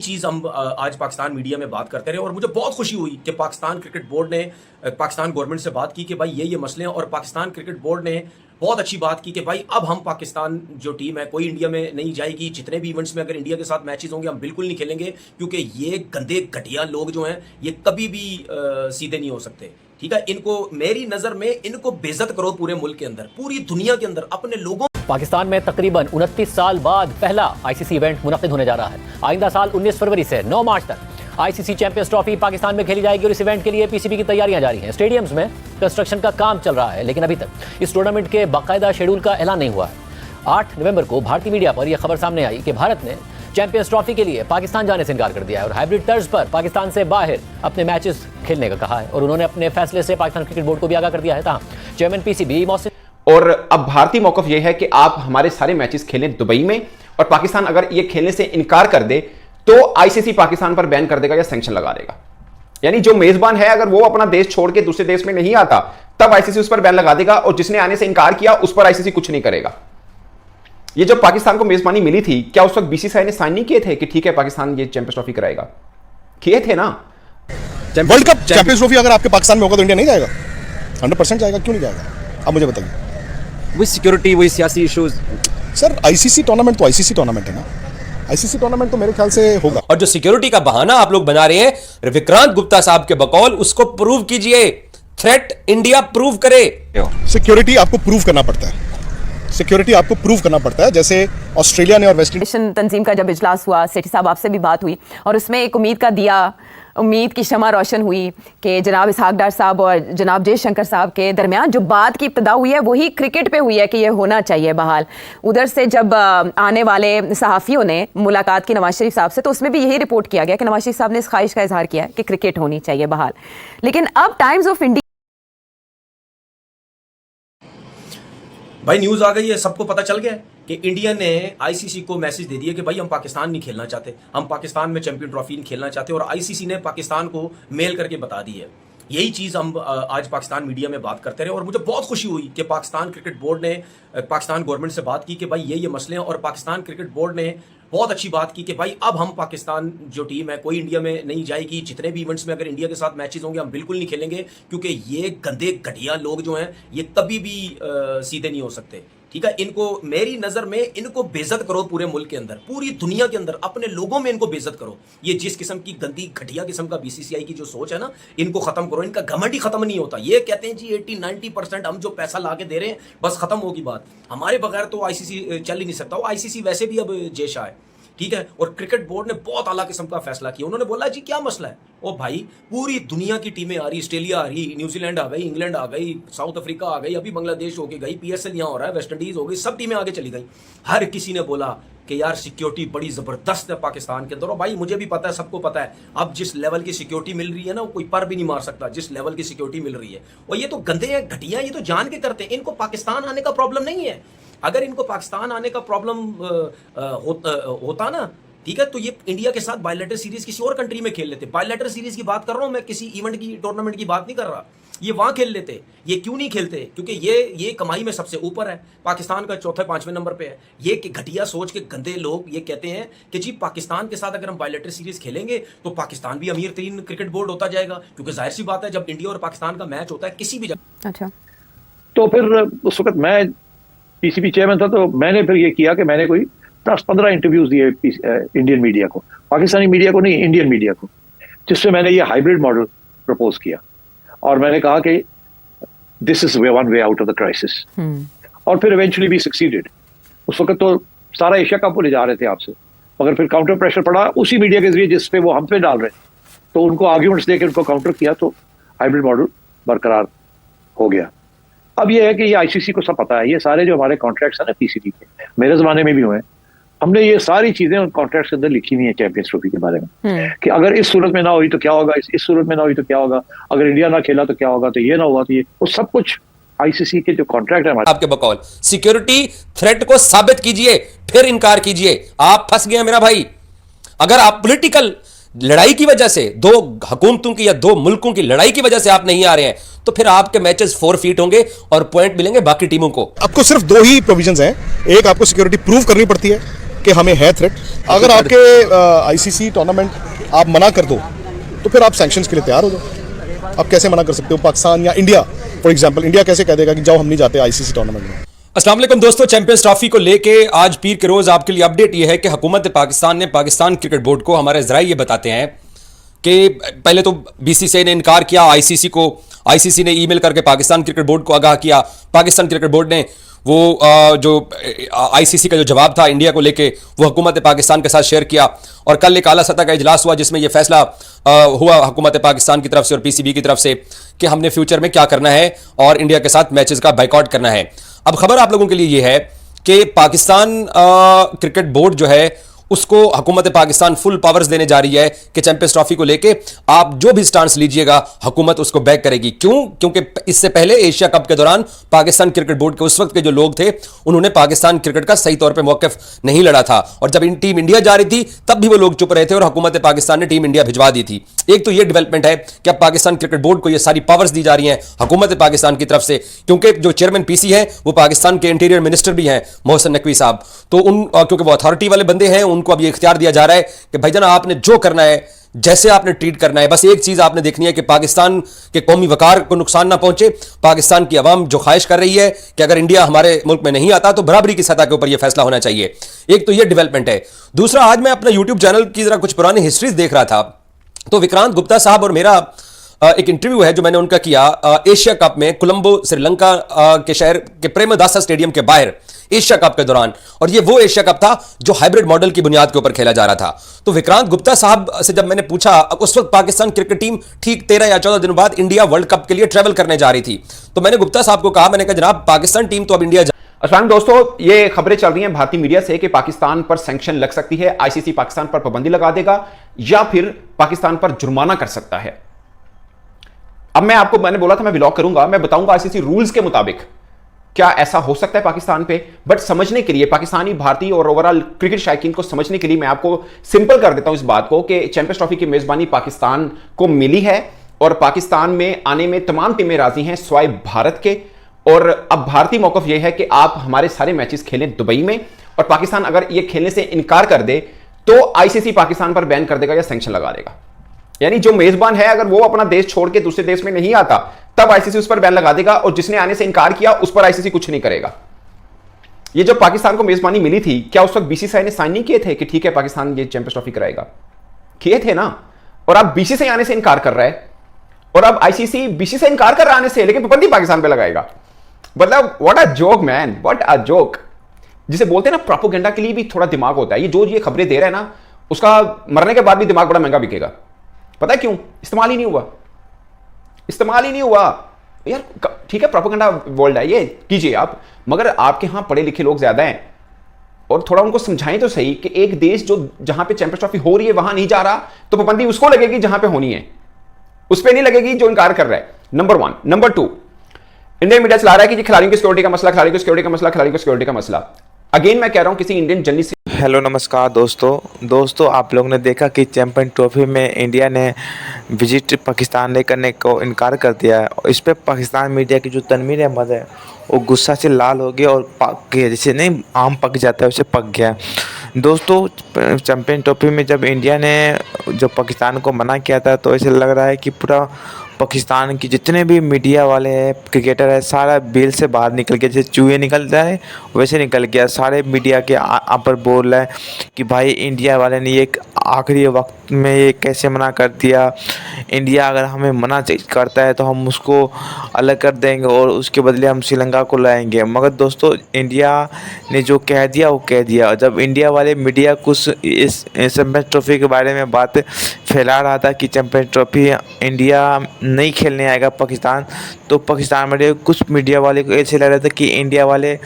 चीज हम आज पाकिस्तान मीडिया में बात करते रहे और मुझे बहुत खुशी हुई कि पाकिस्तान क्रिकेट बोर्ड ने पाकिस्तान गवर्नमेंट से बात की कि भाई ये मसले हैं और पाकिस्तान क्रिकेट बोर्ड ने बहुत अच्छी बात की कि भाई अब हम पाकिस्तान जो टीम है कोई इंडिया में नहीं जाएगी। जितने भी इवेंट्स में अगर इंडिया के साथ मैचेस होंगे हम बिल्कुल नहीं खेलेंगे क्योंकि ये गंदे घटिया लोग जो हैं ये कभी भी सीधे नहीं हो सकते। ठीक है, इनको मेरी नजर में इनको बेइज्जत करो पूरे मुल्क के अंदर, पूरी दुनिया के अंदर अपने लोगों। पाकिस्तान में तकरीबन 29 साल बाद पहला आईसीसी इवेंट मुनक्किद होने जा रहा है। आइंदा साल 19 फरवरी से 9 मार्च तक आईसीसी चैंपियंस ट्रॉफी पाकिस्तान में खेली जाएगी और इस इवेंट के लिए पीसीबी की तैयारियां जारी हैं। स्टेडियम्स में कंस्ट्रक्शन का काम चल रहा है, लेकिन अभी तक इस टूर्नामेंट के बाकायदा शेड्यूल का ऐलान नहीं हुआ है। 8 नवंबर को भारतीय मीडिया पर यह खबर सामने आई कि भारत ने चैंपियंस ट्रॉफी के लिए पाकिस्तान जाने से इनकार कर दिया है और हाइब्रिड तर्ज पर पाकिस्तान से बाहर अपने मैचेस खेलने का कहा है और उन्होंने अपने फैसले से पाकिस्तान क्रिकेट बोर्ड को भी आगाह कर दिया है। चेयरमैन पीसीबी मोहसिन और अब भारतीय मौकफ यह है कि आप हमारे सारे मैचेस खेलें दुबई में, और पाकिस्तान अगर ये खेलने से इनकार कर दे तो आईसीसी पाकिस्तान पर बैन कर देगा या सैंक्शन लगा देगा। यानी जो मेजबान है अगर वो अपना देश छोड़ के दूसरे देश में नहीं आता तब आईसीसी उस पर बैन लगा देगा, और जिसने आने से इनकार किया उस पर आईसीसी कुछ नहीं करेगा। ये जब पाकिस्तान को मेजबानी मिली थी, क्या उस वक्त बीसीसीआई ने साइन नहीं किए थे कि ठीक है पाकिस्तान ये चैंपियंस ट्रॉफी कराएगा? किए थे ना। वर्ल्ड कप चैंपियंस ट्रॉफी अगर आपके पाकिस्तान में होगा तो इंडिया नहीं जाएगा? 100% जाएगा। क्यों नहीं जाएगा आप मुझे बताइए। वही सिक्योरिटी, वही सियासी इश्यूज। सर आईसीसी टूर्नामेंट तो आईसीसी टूर्नामेंट है ना। आईसीसी टूर्नामेंट तो मेरे ख्याल से होगा। और जो सिक्योरिटी का बहाना आप लोग बना रहे हैं विक्रांत गुप्ता साहब के बकौल, उसको प्रूव कीजिए। थ्रेट इंडिया प्रूव करे। सिक्योरिटी आपको प्रूव करना पड़ता है। सिक्योरिटी आपको प्रूव करना पड़ता है। जैसे ऑस्ट्रेलिया ने और वेस्ट इंडीज तंजीम का जब इजलास हुआ, सेठी साहब आपसे भी बात हुई और उसमें एक उम्मीद की शमा रोशन हुई कि जनाब इसहाक डार साहब और जनाब जयशंकर साहब के दरमियान जो बात की इब्तिदा हुई है वही क्रिकेट पे हुई है कि ये होना चाहिए बहाल। उधर से जब आने वाले सहाफ़ियों ने मुलाकात की नवाज शरीफ साहब से, तो उसमें भी यही रिपोर्ट किया गया कि नवाज शरीफ साहब ने इस ख्वाहिश का इजहार किया है कि क्रिकेट होनी चाहिए बहाल। लेकिन अब टाइम्स ऑफ इंडिया भाई न्यूज़ आ गई है, सबको पता चल गया है कि इंडिया ने आईसीसी को मैसेज दे दिया कि भाई हम पाकिस्तान नहीं खेलना चाहते, हम पाकिस्तान में चैंपियन ट्रॉफी नहीं खेलना चाहते, और आईसीसी ने पाकिस्तान को मेल करके बता दी है। यही चीज़ हम आज पाकिस्तान मीडिया में बात करते रहे और मुझे बहुत खुशी हुई कि पाकिस्तान क्रिकेट बोर्ड ने पाकिस्तान गवर्नमेंट से बात की कि भाई ये मसले हैं, और पाकिस्तान क्रिकेट बोर्ड ने बहुत अच्छी बात की कि भाई अब हम पाकिस्तान जो टीम है कोई इंडिया में नहीं जाएगी। जितने भी इवेंट्स में अगर इंडिया के साथ मैचेस होंगे हम बिल्कुल नहीं खेलेंगे क्योंकि ये गंदे घटिया लोग जो हैं ये कभी भी सीधे नहीं हो सकते। ठीक है, इनको मेरी नजर में इनको बेइज्जत करो पूरे मुल्क के अंदर, पूरी दुनिया के अंदर अपने लोगों में इनको बेइज्जत करो। ये जिस किस्म की गंदी घटिया किस्म का बीसीसीआई की जो सोच है ना, इनको खत्म करो। इनका घमंड ही खत्म नहीं होता। ये कहते हैं जी 80-90% हम जो पैसा ला के दे रहे हैं बस खत्म होगी बात, हमारे बगैर तो आईसीसी चल ही नहीं सकता। वो आईसीसी वैसे भी अब जेशा है। ठीक है, और क्रिकेट बोर्ड ने बहुत आला किस्म का फैसला किया। उन्होंने बोला जी क्या मसला है, ओ भाई पूरी दुनिया की टीमें आ रही, ऑस्ट्रेलिया आ रही, न्यूजीलैंड आ गई, इंग्लैंड आ गई, साउथ अफ्रीका आ गई, अभी बांग्लादेश होके गई, पीएसएल यहाँ हो रहा है, वेस्ट इंडीज हो गई, सब टीमें आगे चली गई। हर किसी ने बोला कि यार सिक्योरिटी बड़ी जबरदस्त है पाकिस्तान के अंदर। और भाई मुझे भी पता है, सबको पता है अब जिस लेवल की सिक्योरिटी मिल रही है ना, कोई पर भी नहीं मार सकता जिस लेवल की सिक्योरिटी मिल रही है। और ये तो गंदे हैं, घटिया, ये तो जान के करते हैं। इनको पाकिस्तान आने का प्रॉब्लम नहीं है। अगर इनको पाकिस्तान आने का प्रॉब्लम होता ना, ठीक है, तो ये इंडिया के साथ बायलैटरल सीरीज किसी और कंट्री में खेल लेते। बायलैटरल सीरीज की बात कर रहा हूं मैं, किसी इवेंट की टूर्नामेंट की बात नहीं कर रहा। ये वहां खेल लेते। ये क्यों नहीं खेलते? क्योंकि ये कमाई में सबसे ऊपर है, पाकिस्तान का 4-5वें नंबर पे है। ये घटिया सोच के गंदे लोग ये कहते हैं कि जी पाकिस्तान के साथ अगर हम बायलैटरल सीरीज खेलेंगे तो पाकिस्तान भी अमीर तरीन क्रिकेट बोर्ड होता जाएगा, क्योंकि जाहिर सी बात है जब इंडिया और पाकिस्तान का मैच होता है किसी भी जगह। अच्छा, तो फिर उस वक्त मैं पीसीबी चेयरमैन था, तो मैंने फिर ये किया कि मैंने कोई 10-15 इंटरव्यूज दिए इंडियन मीडिया को, पाकिस्तानी मीडिया को नहीं, इंडियन मीडिया को, जिसमें मैंने ये हाइब्रिड मॉडल प्रपोज किया और मैंने कहा कि this is one way out of the crisis. और फिर इवेंचुअली भी सक्सीडेड। उस वक्त तो सारा एशिया कप वो ले जा रहे थे आपसे, मगर फिर काउंटर प्रेशर पड़ा उसी मीडिया के जरिए जिस पे वो हम पे डाल रहे, तो उनको आर्ग्यूमेंट्स देकर उनको काउंटर किया, तो हाइब्रिड मॉडल बरकरार हो गया। अब ये है कि ये आईसीसी को सब पता है, ये सारे जो हमारे कॉन्ट्रैक्ट्स हैं ना पीसीबी के, मेरे जमाने में भी हुए, हमने ये सारी चीजें उन कॉन्ट्रैक्ट्स के अंदर लिखी हुई है चैंपियंस ट्रॉफी के बारे में, कि अगर इस सूरत में ना हुई तो क्या होगा, इस सूरत में ना हुई तो क्या होगा, अगर इंडिया ना खेला तो क्या होगा, तो ये ना हुआ तो ये, वो सब कुछ आईसीसी के जो कॉन्ट्रैक्ट है हमारे। आपके बकौल सिक्योरिटी थ्रेट को साबित कीजिए, फिर इनकार कीजिए। आप फंस गए मेरा भाई। अगर आप पॉलिटिकल लड़ाई की वजह से, दो हुकूमतों की या दो मुल्कों की लड़ाई की वजह से आप नहीं आ रहे हैं, तो फिर आपके मैचेस फोरफीट होंगे और पॉइंट मिलेंगे बाकी टीमों को। आपको सिर्फ 2 ही प्रोविजंस हैं। एक, आपको सिक्योरिटी प्रूव करनी पड़ती है कि हमें है थ्रेट। अगर आपके आईसीसी टूर्नामेंट आप मना कर दो तो फिर आप सैंक्शंस के लिए तैयार हो जाओ। आप कैसे मना कर सकते हो? पाकिस्तान या इंडिया फॉर एग्जांपल, इंडिया कैसे कह देगा कि जाओ हम नहीं जाते आईसीसी टूर्नामेंट में? अस्सलाम वालेकुम दोस्तों, चैंपियंस ट्रॉफी को लेके आज पीर के रोज आपके लिए अपडेट ये है कि हुकूमत पाकिस्तान ने पाकिस्तान क्रिकेट बोर्ड को, हमारे जराये ये बताते हैं कि पहले तो बीसीसीआई ने इनकार किया, आईसीसी ने ईमेल करके पाकिस्तान क्रिकेट बोर्ड को आगाह किया। पाकिस्तान क्रिकेट बोर्ड ने वो जो आईसीसी का जो जवाब था इंडिया को लेके वो हुकूमत पाकिस्तान के साथ शेयर किया। और कल एक आला सतह का इजलास हुआ जिसमें यह फैसला हुआ हुकूमत पाकिस्तान की तरफ से और पीसीबी की तरफ से कि हमने फ्यूचर में क्या करना है और इंडिया के साथ मैचेस का बाइकआउट करना है। अब खबर आप लोगों के लिए यह है कि पाकिस्तान क्रिकेट बोर्ड जो है उसको हुकूमत पाकिस्तान फुल पावर्स देने जा रही है कि चैंपियंस ट्रॉफी को लेके आप जो भी स्टांस लीजिएगा हुकूमत उसको बैक करेगी। क्यों? क्योंकि इससे पहले एशिया कप के दौरान पाकिस्तान क्रिकेट बोर्ड के उस वक्त के जो लोग थे उन्होंने पाकिस्तान क्रिकेट का सही तौर पे मौक़िफ़ नहीं लड़ा था और जब टीम इंडिया जा रही थी तब भी वो लोग चुप रहे थे और हुकूमत पाकिस्तान ने टीम इंडिया भिजवा दी थी। एक तो ये डेवलपमेंट है कि अब पाकिस्तान क्रिकेट बोर्ड को ये सारी पावर्स दी जा रही हैं हुकूमत पाकिस्तान की तरफ से, क्योंकि जो चेयरमैन पीसी है वो पाकिस्तान के इंटीरियर मिनिस्टर भी हैं मोहसिन नकवी साहब, तो क्योंकि वो अथॉरिटी वाले बंदे हैं उनको अब ये इख्तियार दिया जा रहा है कि भाईजान आपने जो करना है, जैसे आपने ट्रीट करना है, बस एक चीज आपने देखनी है कि पाकिस्तान के कौमी वकार को नुकसान ना पहुंचे। पाकिस्तान की अवाम जो ख्वाहिश कर रही है कि अगर इंडिया हमारे मुल्क में नहीं आता तो बराबरी की सतह के ऊपर यह फैसला होना चाहिए। एक तो यह डेवलपमेंट है। दूसरा, आज मैं अपना यूट्यूब चैनल की जरा कुछ पुरानी हिस्ट्रीज देख रहा था तो विक्रांत गुप्ता साहब और मेरा एक इंटरव्यू है जो मैंने उनका किया एशिया कप में कोलंबो श्रीलंका के शहर के प्रेमदासा स्टेडियम के बाहर एशिया कप के दौरान, और ये वो एशिया कप था जो हाइब्रिड मॉडल की बुनियाद के ऊपर खेला जा रहा था। तो विक्रांत गुप्ता साहब से जब मैंने पूछा, उस वक्त पाकिस्तान क्रिकेट टीम ठीक 13 या 14 दिन बाद इंडिया वर्ल्ड कप के लिए ट्रेवल करने जा रही थी, तो मैंने गुप्ता साहब को कहा, मैंने कहा जनाब पाकिस्तान टीम तो अब इंडिया अस्सलाम दोस्तों, ये खबरें चल रही हैं भारतीय मीडिया से कि पाकिस्तान पर सैंक्शन लग सकती है, आईसीसी पाकिस्तान पर पाबंदी लगा देगा या फिर पाकिस्तान पर जुर्माना कर सकता है। अब मैंने बोला था मैं व्लॉग करूंगा, मैं बताऊंगा आईसीसी रूल्स के मुताबिक क्या ऐसा हो सकता है पाकिस्तान पे। बट समझने के लिए, पाकिस्तानी, भारतीय और ओवरऑल क्रिकेट शायकीन को समझने के लिए मैं आपको सिंपल कर देता हूं इस बात को कि चैंपियंस ट्रॉफी की मेजबानी पाकिस्तान को मिली है और पाकिस्तान में आने में तमाम टीमें राजी हैं सिवाय भारत के। और अब भारतीय मौकफ यह है कि आप हमारे सारे मैचेस खेलें दुबई में, और पाकिस्तान अगर ये खेलने से इनकार कर दे तो आईसीसी पाकिस्तान पर बैन कर देगा या सैंक्शन लगा देगा। यानी जो मेजबान है अगर वो अपना देश छोड़ के दूसरे देश में नहीं आता तब आईसीसी उस पर बैन लगा देगा, और जिसने आने से इनकार किया उस पर आईसीसी कुछ नहीं करेगा। ये जब पाकिस्तान को मेजबानी मिली थी, क्या उस वक्त बीसीसीआई ने साइन नहीं किए थे कि ठीक है पाकिस्तान ये चैंपियंस ट्रॉफी कराएगा? किए थे ना। और अब बीसीसीआई आने से इनकार कर रहा है और अब आईसीसी बीसीसीआई इनकार कर रहा आने से, लेकिन पाबंदी पाकिस्तान पे लगाएगा। मतलब what a joke man, what a joke. जिसे बोलते हैं ना प्रोपेगेंडा के लिए भी थोड़ा दिमाग होता है। ये खबरें दे रहा है ना, उसका मरने के बाद भी दिमाग बड़ा महंगा बिकेगा। पता है क्यों? इस्तेमाल ही नहीं हुआ यार। ठीक है प्रोपेगेंडा वर्ल्ड है, ये कीजिए आप, मगर आपके यहां पढ़े लिखे लोग ज्यादा हैं और थोड़ा उनको समझाएं तो सही कि एक देश जो जहां पे चैंपियंस ट्रॉफी हो रही है वहां नहीं जा रहा तो पाबंदी उसको लगेगी जहां पे होनी है, उस पर नहीं लगेगी जो इनकार कर रहा है। नंबर 1। नंबर 2, इंडियन मीडिया चला रहा है कि खिलाड़ियों की सिक्योरिटी का मसला। अगेन मैं कह रहा हूं किसी इंडियन जर्नलिस्ट। हेलो नमस्कार दोस्तों आप लोगों ने देखा कि चैंपियन ट्रॉफी में इंडिया ने विजिट पाकिस्तान ने करने को इनकार कर दिया है और इस पर पाकिस्तान मीडिया की जो तनवीर अहमद है वो गुस्सा से लाल हो गया और पक गया, जैसे नहीं आम पक जाता है उसे पक गया। दोस्तों चैंपियन ट्रॉफी में जब इंडिया ने जो पाकिस्तान को मना किया था तो ऐसे लग रहा है कि पूरा पाकिस्तान की जितने भी मीडिया वाले हैं, क्रिकेटर है, सारा बेल से बाहर निकल गया। जैसे चूहे निकल जाए वैसे निकल गया। सारे मीडिया के पर बोल रहे हैं कि भाई इंडिया वाले ने ये आखिरी वक्त में ये कैसे मना कर दिया। इंडिया अगर हमें मना करता है तो हम उसको अलग कर देंगे और उसके बदले हम श्रीलंका को लाएंगे। मगर दोस्तों इंडिया ने जो कह दिया वो कह दिया। जब इंडिया वाले मीडिया कुछ इस चैंपियंस ट्रॉफी के बारे में बात फैला रहा था कि चैंपियंस ट्रॉफी इंडिया नहीं खेलने आएगा पाकिस्तान, तो पाकिस्तान में कुछ मीडिया वाले को ऐसे लग रहा था कि इंडिया वाले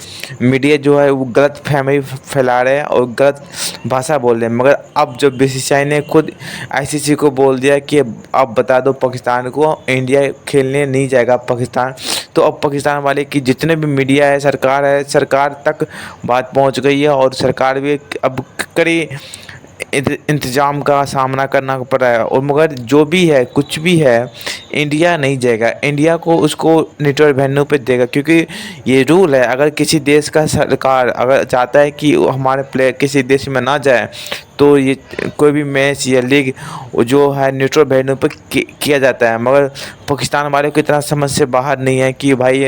मीडिया जो है वो गलत फहमी फैला रहे हैं और गलत भाषा बोल रहे हैं। मगर अब जब बीसीसीआई ने खुद आईसीसी को बोल दिया कि अब बता दो पाकिस्तान को इंडिया खेलने नहीं जाएगा पाकिस्तान, तो अब पाकिस्तान वाले की जितने भी मीडिया है, सरकार तक बात पहुंच गई है और सरकार भी अब कड़ी इंतजाम का सामना करना पड़ रहा है। और मगर जो भी है, कुछ भी है, इंडिया नहीं जाएगा। इंडिया को उसको न्यूट्रल वेन्यू पे देगा, क्योंकि ये रूल है। अगर किसी देश का सरकार अगर चाहता है कि हमारे प्लेयर किसी देश में ना जाए, तो ये कोई भी मैच या लीग जो है न्यूट्रल वेन्यू पे किया जाता है। मगर पाकिस्तान वाले को इतना समझ से बाहर नहीं है कि भाई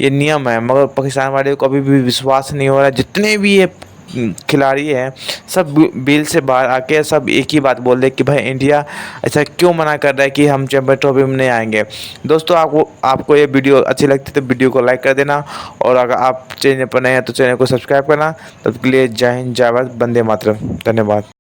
ये नियम है। मगर पाकिस्तान वाले को अभी भी विश्वास नहीं हो रहा है। जितने भी ये खिलाड़ी हैं सब बिल से बाहर आके सब एक ही बात बोल रहे कि भाई इंडिया ऐसा क्यों मना कर रहा है कि हम चैंपियन ट्रॉफी में नहीं आएंगे। दोस्तों, आपको ये वीडियो अच्छी लगती है तो वीडियो को लाइक कर देना, और अगर आप चैनल पर नए हैं तो चैनल को सब्सक्राइब करना। तब के लिए जय हिंद, जय भारत, वंदे मातरम। धन्यवाद।